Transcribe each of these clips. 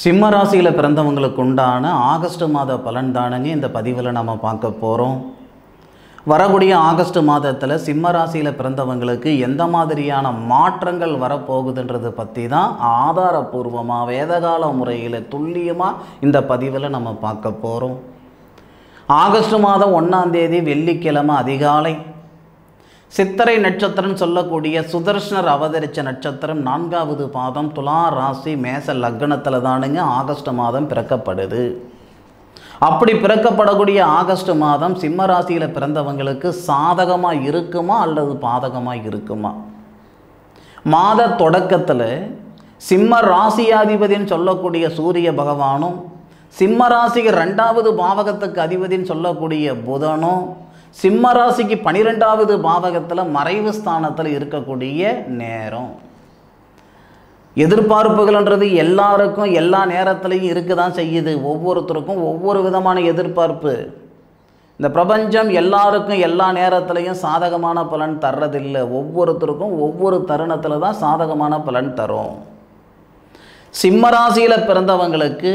சிம்ம ராசியில் பிறந்தவங்களுக்கு உண்டான ஆகஸ்ட் மாத பலன் தானுங்க இந்த பதிவில் நம்ம பார்க்க போகிறோம். வரக்கூடிய ஆகஸ்ட் மாதத்தில் சிம்ம ராசியில் பிறந்தவங்களுக்கு எந்த மாதிரியான மாற்றங்கள் வரப்போகுதுன்றது பற்றி தான் ஆதாரபூர்வமாக வேதகால முறையில் துல்லியமாக இந்த பதிவில் நம்ம பார்க்க போகிறோம். ஆகஸ்ட் மாதம் 1ஆம் தேதி வெள்ளிக்கிழமை அதிகாலை சித்திரை நட்சத்திரம் சொல்லக்கூடிய சுதர்ஷனர் அவதரித்த நட்சத்திரம் 4வது பாதம் துலா ராசி மேச லக்னத்தில் தானுங்க ஆகஸ்ட் மாதம் பிறக்கப்படுது. அப்படி பிறக்கப்படக்கூடிய ஆகஸ்ட் மாதம் சிம்ம ராசியில் பிறந்தவங்களுக்கு சாதகமாக இருக்குமா அல்லது பாதகமாக இருக்குமா? மாத தொடக்கத்தில் சிம்ம ராசியாதிபதின்னு சொல்லக்கூடிய சூரிய பகவானும் சிம்ம ராசிக்கு 2வது பாவகத்துக்கு அதிபதின்னு சொல்லக்கூடிய புதனும் சிம்ம ராசிக்கு 12வது பாவகத்தில் மறைவு ஸ்தானத்தில் இருக்கக்கூடிய நேரம். எதிர்பார்ப்புகள்ன்றது எல்லாருக்கும் எல்லா நேரத்துலையும் இருக்க தான் செய்யுது. ஒவ்வொருத்தருக்கும் ஒவ்வொரு விதமான எதிர்பார்ப்பு. இந்த பிரபஞ்சம் எல்லாருக்கும் எல்லா நேரத்துலையும் சாதகமான பலன் தர்றதில்லை. ஒவ்வொருத்தருக்கும் ஒவ்வொரு தருணத்தில் தான் சாதகமான பலன் தரும். சிம்ம ராசியில் பிறந்தவங்களுக்கு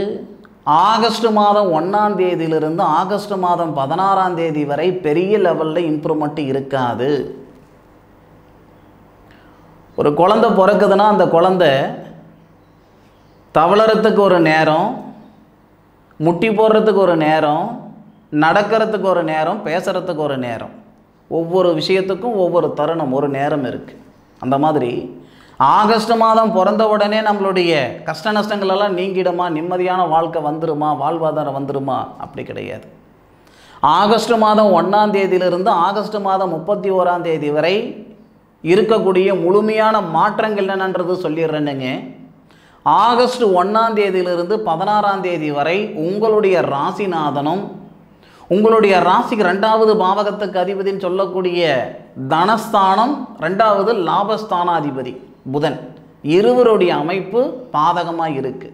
ஆகஸ்ட் மாதம் 1ஆம் தேதியிலிருந்து ஆகஸ்ட் மாதம் 16ஆம் தேதி வரை பெரிய லெவலில் இம்ப்ரூவ்மெண்ட் இருக்காது. ஒரு குழந்தை பிறக்குதுன்னா அந்த குழந்தை தவளறதுக்கு ஒரு நேரம், முட்டி போடுறதுக்கு ஒரு நேரம், நடக்கிறதுக்கு ஒரு நேரம், பேசுகிறதுக்கு ஒரு நேரம், ஒவ்வொரு விஷயத்துக்கும் ஒவ்வொரு தருணம் ஒரு நேரம் இருக்குது. அந்த மாதிரி ஆகஸ்ட் மாதம் பிறந்த உடனே நம்மளுடைய கஷ்ட நஷ்டங்களெல்லாம் நீங்கிடுமா, நிம்மதியான வாழ்க்கை வந்துருமா, வாழ்வாதாரம் வந்துருமா? அப்படி கிடையாது. ஆகஸ்ட் மாதம் 1ஆம் தேதியிலிருந்து ஆகஸ்ட் மாதம் 31ஆம் தேதி வரை இருக்கக்கூடிய முழுமையான மாற்றங்கள் என்னன்றது சொல்லிடுறேனுங்க. ஆகஸ்ட் 1ஆம் தேதியிலிருந்து 16ஆம் தேதி வரை உங்களுடைய ராசிநாதனும் உங்களுடைய ராசிக்கு 2வது பாவகத்துக்கு அதிபதினு சொல்லக்கூடிய தனஸ்தானம் 2வது லாபஸ்தானாதிபதி புதன் இருவருடைய அமைப்பு பாதகமாக இருக்குது.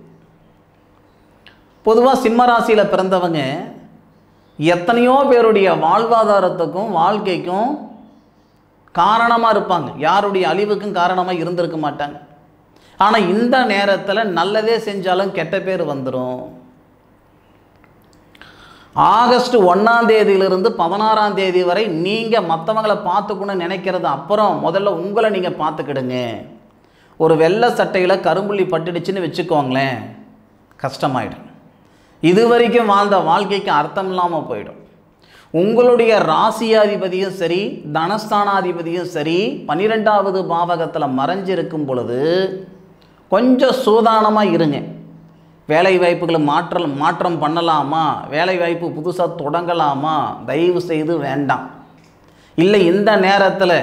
பொதுவாக சிம்ம ராசியில் பிறந்தவங்க எத்தனையோ பேருடைய வாழ்வாதாரத்துக்கும் வாழ்க்கைக்கும் காரணமாக இருப்பாங்க. யாருடைய அழிவுக்கும் காரணமாக இருந்திருக்க மாட்டாங்க. ஆனால் இந்த நேரத்தில் நல்லதே செஞ்சாலும் கெட்ட பேர் வந்துடும். ஆகஸ்ட் 1ஆம் தேதியிலிருந்து 16ஆம் தேதி வரை நீங்கள் மற்றவங்களை பார்த்துக்கணும்னு நினைக்கிறது அப்புறம் முதல்ல உங்களை நீங்கள் பார்த்துக்கிடுங்க. ஒரு வெள்ளை சட்டையில் கரும்புள்ளி பட்டுடுச்சுன்னு வச்சுக்கோங்களேன், கஷ்டமாயிடும். இது வரைக்கும் வாழ்ந்த வாழ்க்கைக்கு அர்த்தம் இல்லாமல் போயிடும். உங்களுடைய ராசியாதிபதியும் சரி தனஸ்தானாதிபதியும் சரி 12வது பாவகத்தில் மறைஞ்சிருக்கும் பொழுது கொஞ்சம் சூதானமாக இருங்க. வேலை வாய்ப்புகளை மாற்றம் பண்ணலாமா, வேலை வாய்ப்பு புதுசாக தொடங்கலாமா, தயவு செய்து வேண்டாம். இல்லை இந்த நேரத்தில்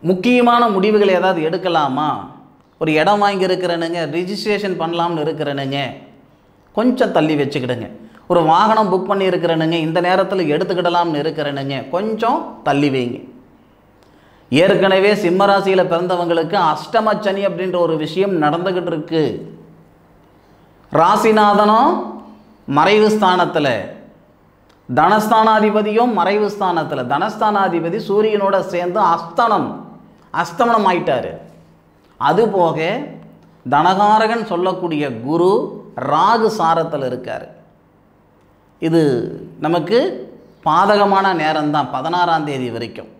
முக்கியமான முடிவுகள் ஏதாவது எடுக்கலாமா, ஒரு இடம் வாங்கி இருக்கிறனுங்க, ரிஜிஸ்ட்ரேஷன் பண்ணலாம்னு இருக்கிறனுங்க, கொஞ்சம் தள்ளி வச்சுக்கிடுங்க. ஒரு வாகனம் புக் பண்ணி இருக்கிறனுங்க, இந்த நேரத்தில் எடுத்துக்கிடலாம்னு இருக்கிறனுங்க, கொஞ்சம் தள்ளி வைங்க. ஏற்கனவே சிம்ம ராசியில் பிறந்தவங்களுக்கு அஷ்டமச்சனி அப்படின்ற ஒரு விஷயம் நடந்துக்கிட்டு இருக்கு. ராசிநாதனும் மறைவு ஸ்தானத்தில், தனஸ்தானாதிபதியும் மறைவு ஸ்தானத்தில். தனஸ்தானாதிபதி சூரியனோட சேர்ந்து அஸ்தமனம் ஆயிட்டார். அதுபோக தனகாரகன் சொல்லக்கூடிய குரு ராகு சாரத்தில் இருக்கார். இது நமக்கு பாதகமான நேரம்தான் 16ஆம் தேதி வரைக்கும்.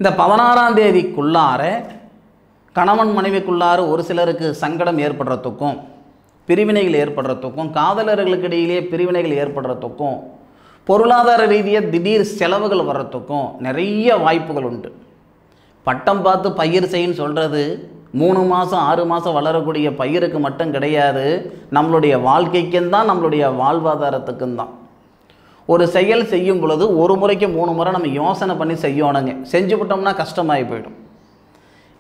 இந்த 16ஆம் தேதிக்குள்ளார கணவன் மனைவிக்குள்ளார ஒரு சிலருக்கு சங்கடம் ஏற்படுறதுக்கும் பிரிவினைகள் ஏற்படுறதுக்கும் காதலர்களுக்கு இடையிலே பிரிவினைகள் ஏற்படுறதுக்கும் பொருளாதார ரீதியாக திடீர் செலவுகள் வர்றதுக்கும் நிறைய வாய்ப்புகள் உண்டு. பட்டம் பார்த்து பயிர் செய்யன்னு சொல்கிறது 3 மாதம் 6 மாதம் வளரக்கூடிய பயிருக்கு மட்டும் கிடையாது, நம்மளுடைய வாழ்க்கைக்கும் தான், நம்மளுடைய வாழ்வாதாரத்துக்கும் தான். ஒரு செயல் செய்யும் பொழுது ஒரு முறைக்கு 3 முறை நம்ம யோசனை பண்ணி செய்யணுங்க. செஞ்சு விட்டோம்னா கஷ்டமாகி போயிடும்.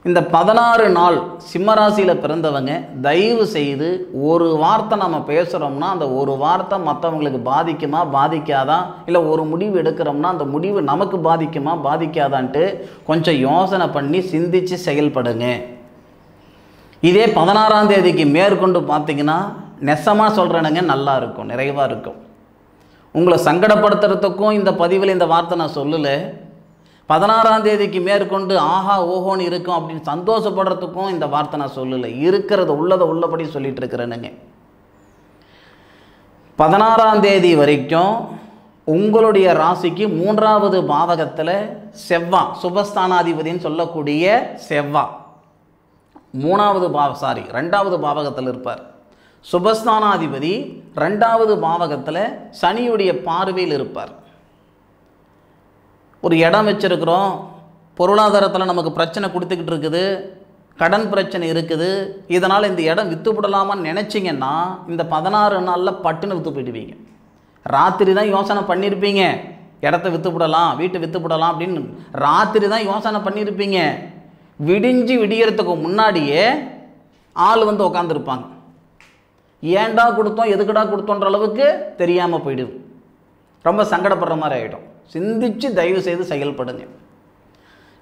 இந்த 16 நாள் சிம்ம ராசியில் பிறந்தவங்க தயவு செய்து ஒரு வார்த்தை நம்ம பேசுகிறோம்னா அந்த ஒரு வார்த்தை மற்றவங்களுக்கு பாதிக்குமா பாதிக்காதா, இல்லை ஒரு முடிவு எடுக்கிறோம்னா அந்த முடிவு நமக்கு பாதிக்குமா பாதிக்காதான்ட்டு கொஞ்சம் யோசனை பண்ணி சிந்தித்து செயல்படுங்க. இதே 16ஆம் தேதிக்கு மேற்கொண்டு பார்த்திங்கன்னா நெசமாக சொல்கிறேனுங்க, நல்லா இருக்கும், நிறைவாக இருக்கும். உங்களை சங்கடப்படுத்துறதுக்கும் இந்த பதிவில் இந்த வார்த்தை நான் சொல்லலை. 16ஆம் தேதிக்கு மேற்கொண்டு ஆஹா ஓஹோன்னு இருக்கும் அப்படின்னு சந்தோஷப்படுறதுக்கும் இந்த வார்த்தை நான் சொல்லலை. இருக்கிறத உள்ளதை உள்ளபடி சொல்லிட்டு இருக்கிறேனுங்க. 16ஆம் தேதி வரைக்கும் உங்களுடைய ராசிக்கு 3வது பாவகத்தில் செவ்வாய், சுபஸ்தானாதிபதினு சொல்லக்கூடிய செவ்வாய் 2வது பாவகத்தில் இருப்பார். சுபஸ்தானாதிபதி 2வது பாவகத்தில் சனியுடைய பார்வையில் இருப்பார். ஒரு இடம் வச்சிருக்கிறோம், பொருளாதாரத்தில் நமக்கு பிரச்சனை கொடுத்துக்கிட்டு இருக்குது, கடன் பிரச்சனை இருக்குது, இதனால் இந்த இடம் விற்றுப்படலாமான்னு நினச்சிங்கன்னா இந்த 16 நாளில் பட்டுன்னு விற்று போயிடுவீங்க. ராத்திரி தான் யோசனை பண்ணியிருப்பீங்க, இடத்த விற்றுப்படலாம், வீட்டை விற்றுப்படலாம் அப்படின்னு ராத்திரி தான் யோசனை பண்ணியிருப்பீங்க. விடியறதுக்கு முன்னாடியே ஆள் வந்து உக்காந்துருப்பாங்க. ஏன்டா கொடுத்தோம் எதுக்குடா கொடுத்தோன்ற அளவுக்கு தெரியாமல் போயிடுது. ரொம்ப சங்கடப்படுற மாதிரி ஆகிடும். சிந்திச்சு தயவு செய்து செயல்படுங்க.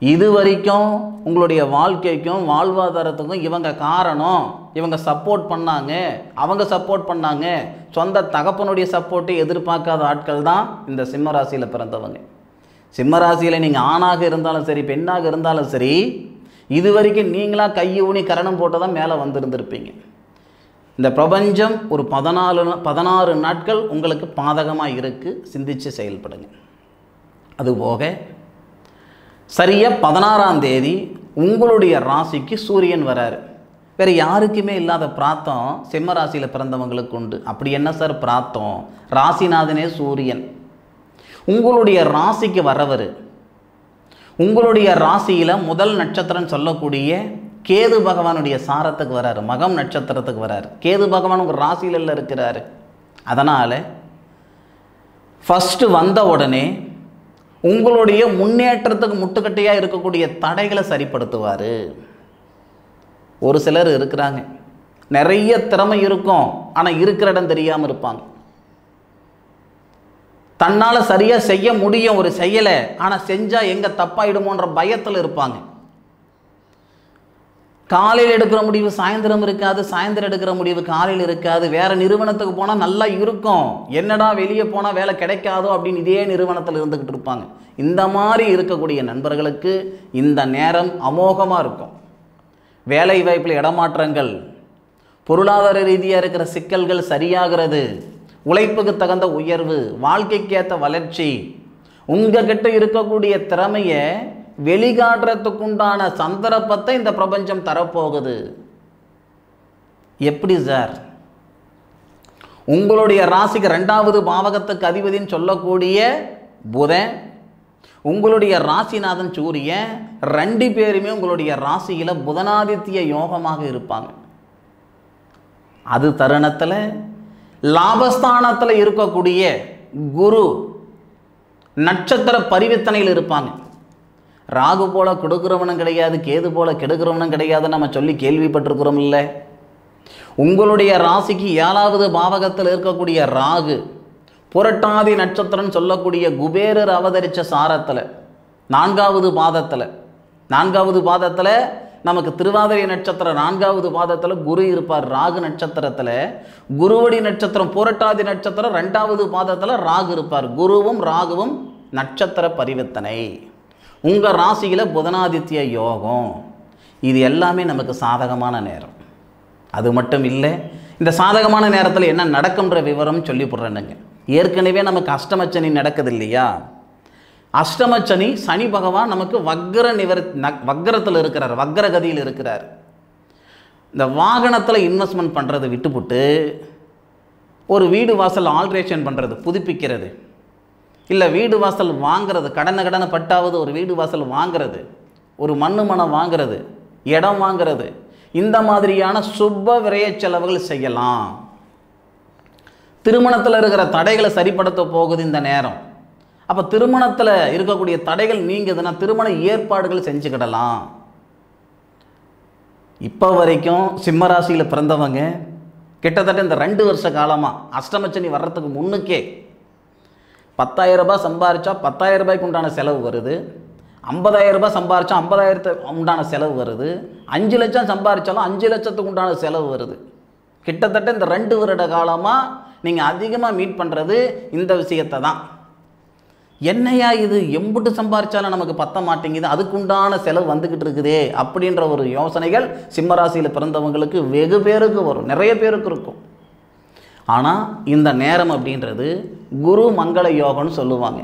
இது வரைக்கும் உங்களுடைய வாழ்க்கைக்கும் வாழ்வாதாரத்துக்கும் இவங்க காரணம், இவங்க சப்போர்ட் பண்ணாங்க, அவங்க சப்போர்ட் பண்ணாங்க, சொந்த தகப்பனுடைய சப்போர்ட்டை எதிர்பார்க்காத ஆட்கள் தான் இந்த சிம்ம ராசியில் பிறந்தவங்க. சிம்ம ராசியில் நீங்கள் ஆணாக இருந்தாலும் சரி பெண்ணாக இருந்தாலும் சரி, இது வரைக்கும் நீங்களாக கையை ஊனி கரணம் போட்டு தான் மேலே வந்திருந்திருப்பீங்க. இந்த பிரபஞ்சம் ஒரு 16 நாட்கள் உங்களுக்கு பாதகமாக இருக்குது. சிந்தித்து செயல்படுங்க. அதுபோக சரியாக 16ஆம் தேதி உங்களுடைய ராசிக்கு சூரியன் வராரு. வேறு யாருக்குமே இல்லாத பிராத்தம் சிம்ம ராசியில் பிறந்தவங்களுக்கு உண்டு. அப்படி என்ன சார் பிராத்தம்? ராசிநாதனே சூரியன் உங்களுடைய ராசிக்கு வரவர். உங்களுடைய ராசியில் முதல் நட்சத்திரம் சொல்லக்கூடிய கேது பகவானுடைய சாரத்துக்கு வராரு, மகம் நட்சத்திரத்துக்கு வராரு. கேது பகவான் உங்கள் ராசியில் இருக்கிறாரு. அதனால் ஃபஸ்ட்டு வந்த உடனே உங்களுடைய முன்னேற்றத்துக்கு முட்டுக்கட்டையாக இருக்கக்கூடிய தடைகளை சரிப்படுத்துவார். ஒரு சிலர் இருக்கிறாங்க, நிறைய திறமை இருக்கும், ஆனால் இருக்கிற இடம் தெரியாமல் இருப்பாங்க. தன்னால் சரியாக செய்ய முடியும் ஒரு செயலை, ஆனால் செஞ்சால் எங்கே தப்பாயிடுமோன்ற பயத்தில் இருப்பாங்க. காலையில் எடுக்கிற முடிவு சாயந்தரம் இருக்காது, சாயந்தரம் எடுக்கிற முடிவு காலையில் இருக்காது. வேறு நிறுவனத்துக்கு போனால் நல்லா இருக்கும், என்னடா வெளியே போனால் வேலை கிடைக்காதோ அப்படின்னு இதே நிறுவனத்தில் இருந்துக்கிட்டு இருப்பாங்க. இந்த மாதிரி இருக்கக்கூடிய நண்பர்களுக்கு இந்த நேரம் அமோகமாக இருக்கும். வேலை வாய்ப்பில் இடமாற்றங்கள், பொருளாதார ரீதியாக இருக்கிற சிக்கல்கள் சரியாகிறது, உழைப்புக்கு தகுந்த உயர்வு, வாழ்க்கைக்கேற்ற வளர்ச்சி, உங்ககிட்ட இருக்கக்கூடிய திறமையை வெளிக்காட்டுறதுக்குண்டான சந்தர்ப்பத்தை இந்த பிரபஞ்சம் தரப்போகுது. எப்படி சார்? உங்களுடைய ராசிக்கு 2வது பாவகத்துக்கு அதிபதினு சொல்லக்கூடிய புதன், உங்களுடைய ராசிநாதன் சூரியன், 2 பேருமே உங்களுடைய ராசியில் புதனாதித்ய யோகமாக இருப்பாங்க. அது தருணத்தில் லாபஸ்தானத்தில் இருக்கக்கூடிய குரு நட்சத்திர பரிவர்த்தனையில் இருப்பாங்க. ராகு போல கொடுக்குறவனும் கிடையாது, கேது போல கெடுக்கிறவனும் கிடையாது நம்ம சொல்லி கேள்விப்பட்டிருக்கிறோம். இல்லை, உங்களுடைய ராசிக்கு 7வது பாவகத்தில் இருக்கக்கூடிய ராகு புரட்டாதி நட்சத்திரம் சொல்லக்கூடிய குபேரர் அவதரித்த சாரத்தில் 4வது பாதத்தில் நமக்கு திருவாதிரை நட்சத்திரம் 4வது பாதத்தில் குரு இருப்பார். ராகு நட்சத்திரத்தில் குருவடி நட்சத்திரம் புரட்டாதி நட்சத்திரம் 2வது பாதத்தில் ராகு இருப்பார். குருவும் ராகுவும் நட்சத்திர பரிவர்த்தனை, உங்கள் ராசியில் புதனாதித்ய யோகம். இது எல்லாமே நமக்கு சாதகமான நேரம். அது மட்டும் இல்லை, இந்த சாதகமான நேரத்தில் என்ன நடக்கும்ன்ற விவரம் சொல்லி போடுறேனுங்க. ஏற்கனவே நமக்கு அஷ்டமச்சனி நடக்குது இல்லையா? அஷ்டமச்சனி சனி பகவான் நமக்கு வக்கரத்தில் இருக்கிறார், வக்கரகதியில் இருக்கிறார். இந்த வாகனத்தில் இன்வெஸ்ட்மெண்ட் பண்ணுறது விட்டுப்புட்டு ஒரு வீடு வாசல் ஆல்ட்ரேஷன் பண்ணுறது, புதுப்பிக்கிறது, இல்லை வீடு வாசல் வாங்கிறது, கடனை பட்டாவது ஒரு வீடு வாசல் வாங்கிறது, ஒரு மனம் வாங்கிறது, இடம் வாங்கிறது, இந்த மாதிரியான சுப விரய செலவுகள் செய்யலாம். திருமணத்தில் இருக்கிற தடைகளை சரிப்படுத்த போகுது இந்த நேரம். அப்போ திருமணத்தில் இருக்கக்கூடிய தடைகள் நீங்குதுன்னா திருமண ஏற்பாடுகள் செஞ்சுக்கிடலாம். இப்போ வரைக்கும் சிம்மராசியில் பிறந்தவங்க கிட்டத்தட்ட இந்த 2 வருஷ காலமாக அஷ்டமச்சனி வர்றதுக்கு முன்னுக்கே 10,000 ரூபாய் சம்பாரித்தா 10,000 ரூபாய்க்கு உண்டான செலவு வருது, 50,000 ரூபாய் சம்பாரித்தா 50,000 உண்டான செலவு வருது, 5 லட்சம் சம்பாரித்தாலும் 5 லட்சத்துக்கு உண்டான செலவு வருது. கிட்டத்தட்ட இந்த 2 வருட காலமாக நீங்கள் அதிகமாக மீட் பண்ணுறது இந்த விஷயத்தை தான். என்னையா இது எம்புட்டு சம்பாரிச்சாலும் நமக்கு பத்த மாட்டேங்குது, அதுக்குண்டான செலவு வந்துக்கிட்டு இருக்குதே அப்படின்ற ஒரு யோசனைகள் சிம்மராசியில் பிறந்தவங்களுக்கு வெகு பேருக்கு வரும், நிறைய பேருக்கு இருக்கும். ஆனால் இந்த நேரம் அப்படின்றது குரு மங்கள யோகம்னு சொல்லுவாங்க.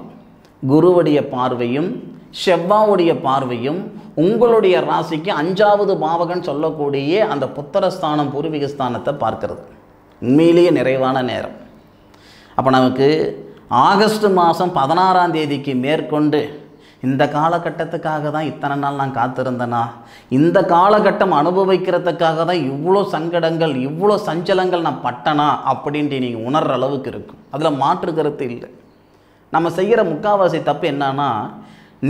குருவுடைய பார்வையும் செவ்வாவுடைய பார்வையும் உங்களுடைய ராசிக்கு 5வது பாவகன் சொல்லக்கூடிய அந்த புத்திரஸ்தானம் பூர்வீகஸ்தானத்தை பார்க்கிறது. உண்மையிலேயே நிறைவான நேரம். அப்போ நமக்கு ஆகஸ்ட் மாதம் 16ஆம் தேதிக்கு மேற்கொண்டு இந்த காலகட்டத்துக்காக தான் இத்தனை நாள் நான் காத்திருந்தேனா, இந்த காலகட்டம் அனுபவிக்கிறதுக்காக தான் இவ்வளோ சங்கடங்கள் இவ்வளோ சஞ்சலங்கள் நான் பட்டனா அப்படின்ட்டு நீங்கள் உணர்கிற அளவுக்கு இருக்கும். அதில் மாற்று கருத்து இல்லை. நம்ம செய்கிற முக்கால்வாசி தப்பு என்னன்னா,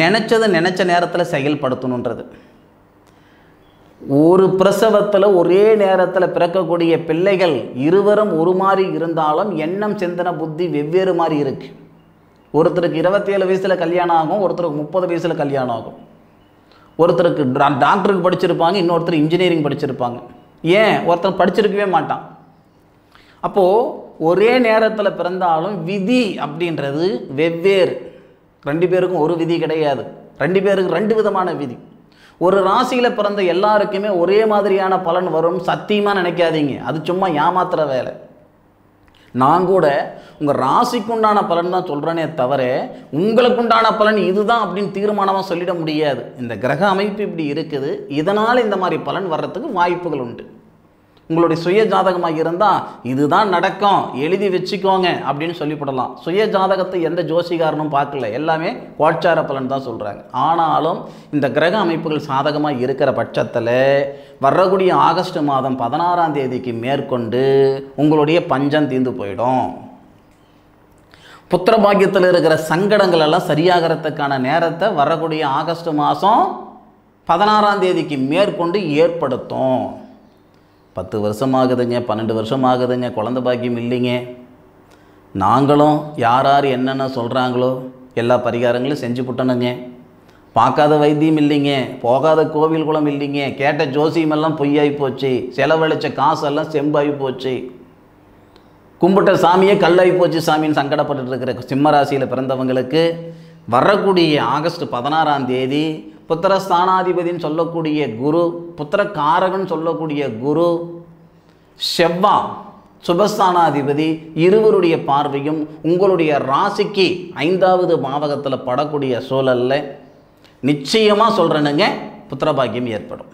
நினச்சதை நினச்ச நேரத்தில் செயல்படுத்தணுன்றது. ஒரு பிரசவத்தில் ஒரே நேரத்தில் பிறக்கக்கூடிய பிள்ளைகள் இருவரும் ஒரு மாதிரி இருந்தாலும் எண்ணம் சிந்தனை புத்தி வெவ்வேறு மாதிரி இருக்குது. ஒருத்தருக்கு 27 வயசில் கல்யாணம் ஆகும், ஒருத்தருக்கு 30 வயசில் கல்யாணம் ஆகும். ஒருத்தருக்கு டாக்டருக்கு படிச்சிருப்பாங்க, இன்னொருத்தர் இன்ஜினியரிங் படிச்சிருப்பாங்க. ஏன் ஒருத்தர் படிச்சிருக்கவே மாட்டான். அப்போது ஒரே நேரத்தில் பிறந்தாலும் விதி அப்படின்றது வெவ்வேறு. 2 பேருக்கும் ஒரு விதி கிடையாது, 2 பேருக்கு 2 விதமான விதி. ஒரு ராசியில் பிறந்த எல்லாருக்குமே ஒரே மாதிரியான பலன் வரும்னு சத்தியமாக நினைக்காதீங்க, அது சும்மா ஏமாத்துற வேலை. நான் கூட உங்கள் ராசிக்குண்டான பலன் தான் சொல்கிறேனே தவிர உங்களுக்குண்டான பலன் இதுதான் அப்படின்னு தீர்மானமாக சொல்லிட முடியாது. இந்த கிரக அமைப்பு இப்படி இருக்குது, இதனால் இந்த மாதிரி பலன் வர்றதுக்கு வாய்ப்புகள் உண்டு. உங்களுடைய சுய ஜாதகமாக இருந்தால் இதுதான் நடக்கும் எழுதி வச்சுக்கோங்க அப்படின்னு சொல்லிவிடலாம். சுய ஜாதகத்தை எந்த ஜோசிகாரனும் பார்க்கல, எல்லாமே கோட்சார பலன் தான் சொல்கிறாங்க. ஆனாலும் இந்த கிரக அமைப்புகள் சாதகமாக இருக்கிற பட்சத்தில் வரக்கூடிய ஆகஸ்ட் மாதம் 16ஆம் தேதிக்கு மேற்கொண்டு உங்களுடைய பஞ்சம் தீர்ந்து போயிடும். புத்திர பாக்கியத்தில் இருக்கிற சங்கடங்கள் எல்லாம் சரியாகிறதுக்கான நேரத்தை வரக்கூடிய ஆகஸ்ட் மாதம் 16ஆம் தேதிக்கு மேற்கொண்டு ஏற்படுத்தும். 10 வருஷம் ஆகுதுங்க, 12 வருஷம் ஆகுதுங்க, குழந்தை பாக்கியம் இல்லைங்க. நாங்களும் யார் என்னென்ன சொல்கிறாங்களோ எல்லா பரிகாரங்களும் செஞ்சு புட்டணுங்க. பார்க்காத வைத்தியம் இல்லைங்க, போகாத கோவில் குளம் இல்லைங்க, கேட்ட ஜோசியமெல்லாம் பொய்யாகி போச்சு, செலவழித்த காசெல்லாம் செம்பாகி போச்சு, கும்பிட்ட சாமியே கல்லாகி போச்சு சாமின்னு சங்கடப்பட்டு இருக்கிற சிம்மராசியில் பிறந்தவங்களுக்கு வரக்கூடிய ஆகஸ்ட் 16ஆம் தேதி புத்திரஸ்தானாதிபதினு சொல்லக்கூடிய குரு, புத்திரக்காரகன் சொல்லக்கூடிய குரு, செவ்வா சுபஸ்தானாதிபதி இருவருடைய பார்வையும் உங்களுடைய ராசிக்கு 5வது பாவகத்தில் படக்கூடிய சூழலில் நிச்சயமாக சொல்கிறேனுங்க புத்திரபாக்கியம் ஏற்படும்.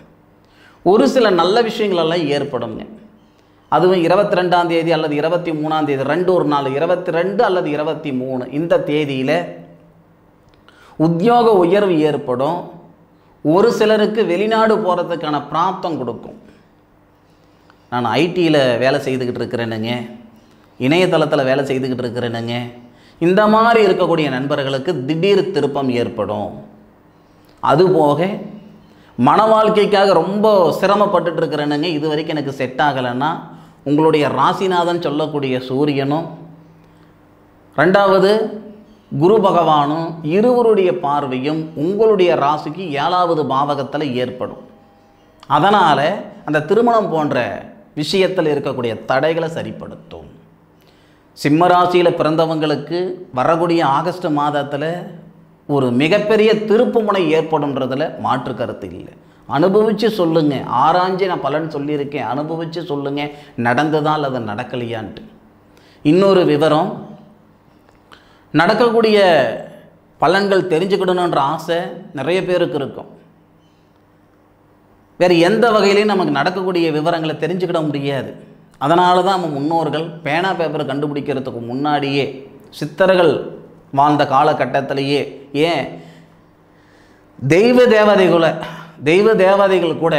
ஒரு சில நல்ல விஷயங்களெல்லாம் ஏற்படுங்க. அதுவும் 22ஆம் தேதி அல்லது 23ஆம் தேதி, 2 ஒரு நாள் 22 அல்லது 23 இந்த தேதியில் உத்தியோக உயர்வு ஏற்படும். ஒரு சிலருக்கு வெளிநாடு போகிறதுக்கான பிராப்தம் கொடுக்கும். நான் ஐடியில் வேலை செய்துக்கிட்டு இருக்கிறேனுங்க, இணையதளத்தில் வேலை செய்துக்கிட்டு இருக்கிறேனுங்க, இந்த மாதிரி இருக்கக்கூடிய நண்பர்களுக்கு திடீர் திருப்பம் ஏற்படும். அதுபோக மன வாழ்க்கைக்காக ரொம்ப சிரமப்பட்டுட்டு இருக்கிறேனுங்க, இது வரைக்கும் எனக்கு செட் ஆகலைன்னா உங்களுடைய ராசிநாதன் சொல்லக்கூடிய சூரியனும் 2வது குரு பகவானும் இருவருடைய பார்வையும் உங்களுடைய ராசிக்கு 7வது பாவகத்தில் ஏற்படும். அதனால் அந்த திருமணம் போன்ற விஷயத்தில் இருக்கக்கூடிய தடைகளை சரிப்படுத்தும். சிம்மராசியில் பிறந்தவங்களுக்கு வரக்கூடிய ஆகஸ்ட் மாதத்தில் ஒரு மிகப்பெரிய திருப்புமுனை ஏற்படும்ன்றதில் மாற்று கருத்து இல்லை. அனுபவித்து சொல்லுங்கள், ஆராய்ஞ்சு நான் பலன் சொல்லியிருக்கேன், அனுபவித்து சொல்லுங்கள் நடந்ததா அல்லது நடக்கலையான்ட்டு. இன்னொரு விவரம், நடக்கக்கூடிய பலன்கள் தெரிஞ்சுக்கிடணுன்ற ஆசை நிறைய பேருக்கு இருக்கும். வேறு எந்த வகையிலையும் நமக்கு நடக்கக்கூடிய விவரங்களை தெரிஞ்சுக்கிட முடியாது. அதனால தான் நம்ம முன்னோர்கள் பேனா பேப்பரை கண்டுபிடிக்கிறதுக்கு முன்னாடியே சித்தர்கள் வாழ்ந்த காலகட்டத்திலேயே, ஏன் தெய்வ தேவதைகள் கூட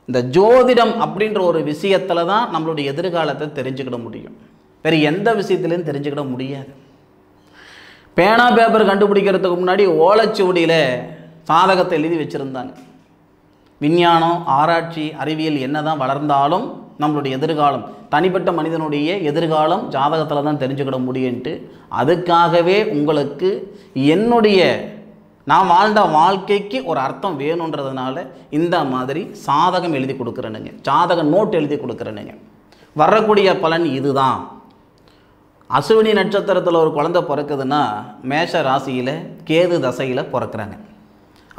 இந்த ஜோதிடம் அப்படின்ற ஒரு விஷயத்தில் தான் நம்மளுடைய எதிர்காலத்தை தெரிஞ்சுக்கிட முடியும். வேறு எந்த விஷயத்துலையும் தெரிஞ்சுக்கிட முடியாது. பேனா பேப்பர் கண்டுபிடிக்கிறதுக்கு முன்னாடி ஓலைச்சுவடியில் சாதகத்தை எழுதி வச்சுருந்தாங்க. விஞ்ஞானம் ஆராய்ச்சி அறிவியல் என்ன தான் வளர்ந்தாலும் நம்மளுடைய எதிர்காலம், தனிப்பட்ட மனிதனுடைய எதிர்காலம் ஜாதகத்தில் தான் தெரிஞ்சுக்கிட முடியும்ட்டு, அதுக்காகவே உங்களுக்கு நான் வாழ்ந்த வாழ்க்கைக்கு ஒரு அர்த்தம் வேணுன்றதுனால இந்த மாதிரி சாதகம் எழுதி கொடுக்குறேனுங்க, ஜாதக நோட் எழுதி கொடுக்குறேனுங்க. வரக்கூடிய பலன் இதுதான், அசுவினி நட்சத்திரத்தில் ஒரு குழந்தை பிறக்குதுன்னா மேஷ ராசியில் கேது தசையில் பிறக்கிறாங்க.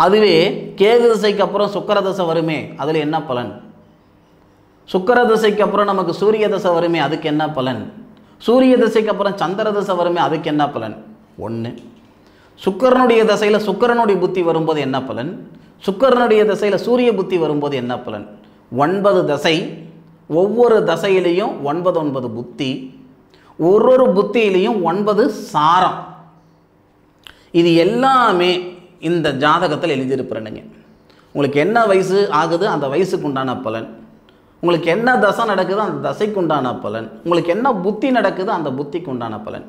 அதுவே கேது தசைக்கு அப்புறம் சுக்கிர தசை வருமே, அதில் என்ன பலன்? சுக்கிர தசைக்கு அப்புறம் நமக்கு சூரிய தசை வருமே, அதுக்கு என்ன பலன்? சூரிய தசைக்கு அப்புறம் சந்திர தசை வருமே, அதுக்கு என்ன பலன்? ஒன்று. சுக்கிரனுடைய தசையில் சுக்கிரனுடைய புத்தி வரும்போது என்ன பலன்? சுக்கிரனுடைய தசையில் சூரிய புத்தி வரும்போது என்ன பலன்? 9 தசை, ஒவ்வொரு தசையிலையும் 9 புத்தி, ஒரு புத்தியிலையும் 9 சாரம். இது எல்லாமே இந்த ஜாதகத்தில் எழுதியிருப்பேனுங்க. உங்களுக்கு என்ன வயசு ஆகுது அந்த வயசுக்கு உண்டான பலன், உங்களுக்கு என்ன தசை நடக்குது அந்த தசைக்கு உண்டான பலன், உங்களுக்கு என்ன புத்தி நடக்குது அந்த புத்திக்கு உண்டான பலன்.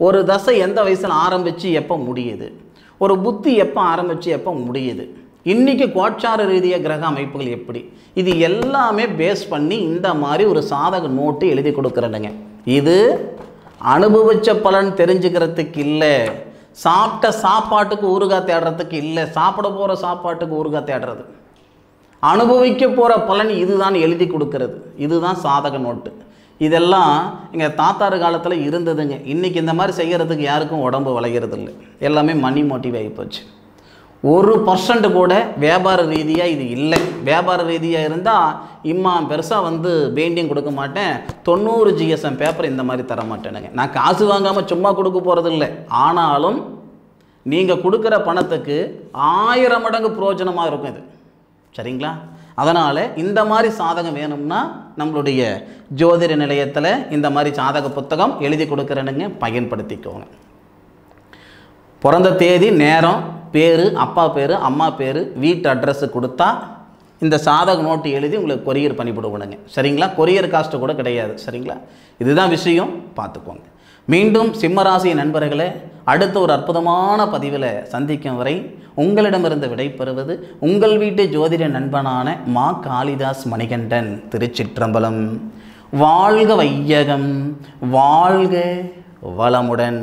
ஒரு தசை எந்த வயசில் ஆரம்பித்து எப்போ முடியுது, ஒரு புத்தி எப்போ ஆரம்பித்து எப்போ முடியுது, இன்றைக்கி கோட்சார ரீதியாக கிரக அமைப்புகள் எப்படி, இது எல்லாமே பேஸ் பண்ணி இந்த மாதிரி ஒரு சாதக நோட்டு எழுதி கொடுக்குறேனுங்க. இது அனுபவித்த பலன் தெரிஞ்சுக்கிறதுக்கு இல்லை, சாப்பிட்ட சாப்பாட்டுக்கு ஊறுகாய் தேடுறதுக்கு இல்லை, சாப்பிட போகிற சாப்பாட்டுக்கு ஊறுகாய் தேடுறது, அனுபவிக்க போகிற பலன் இதுதான் எழுதி கொடுக்கறது. இதுதான் சாதக நோட்டு. இதெல்லாம் எங்கள் தாத்தாரு காலத்தில் இருந்ததுங்க. இன்றைக்கி இந்த மாதிரி செய்கிறதுக்கு யாருக்கும் உடம்பு விளைகிறது இல்லை, எல்லாமே மணி மோட்டிவ் ஆகிப்போச்சு. 1% கூட வியாபார ரீதியாக இது இல்லை. வியாபார ரீதியாக இருந்தால் இம்மா பெருசாக பெயிண்டிங் கொடுக்க மாட்டேன், 90 GSM பேப்பர் இந்த மாதிரி தர மாட்டேனுங்க. நான் காசு வாங்காமல் சும்மா கொடுக்க போகிறது இல்லை. ஆனாலும் நீங்கள் கொடுக்குற பணத்துக்கு 1000 மடங்கு பிரயோஜனமாக இருக்கும் இது. சரிங்களா? அதனால் இந்த மாதிரி சாதகம் வேணும்னா நம்மளுடைய ஜோதிட நிலையத்தில் இந்த மாதிரி சாதக புத்தகம் எழுதி கொடுக்குறேனுங்க, பயன்படுத்திக்கோங்க. பிறந்த தேதி, நேரம், பேர், அப்பா பேர், அம்மா பேர், வீட்டு அட்ரஸு கொடுத்தா இந்த சாதக நோட்டு எழுதி உங்களுக்கு கொரியர் பண்ணிவிடுவோனுங்க. சரிங்களா? கொரியர் காஸ்ட்டு கூட கிடையாது. சரிங்களா? இதுதான் விஷயம், பார்த்துக்கோங்க. மீண்டும் சிம்மராசி நண்பர்களே, அடுத்த ஒரு அற்புதமான பதிவில் சந்திக்கும் வரை உங்களிடமிருந்து விடைபெறுவது உங்கள் வீட்டு ஜோதிட நண்பனான மா காளிதாஸ் மணிகண்டன். திருச்சிற்றம்பலம். வாழ்க வையகம், வாழ்க வளமுடன்.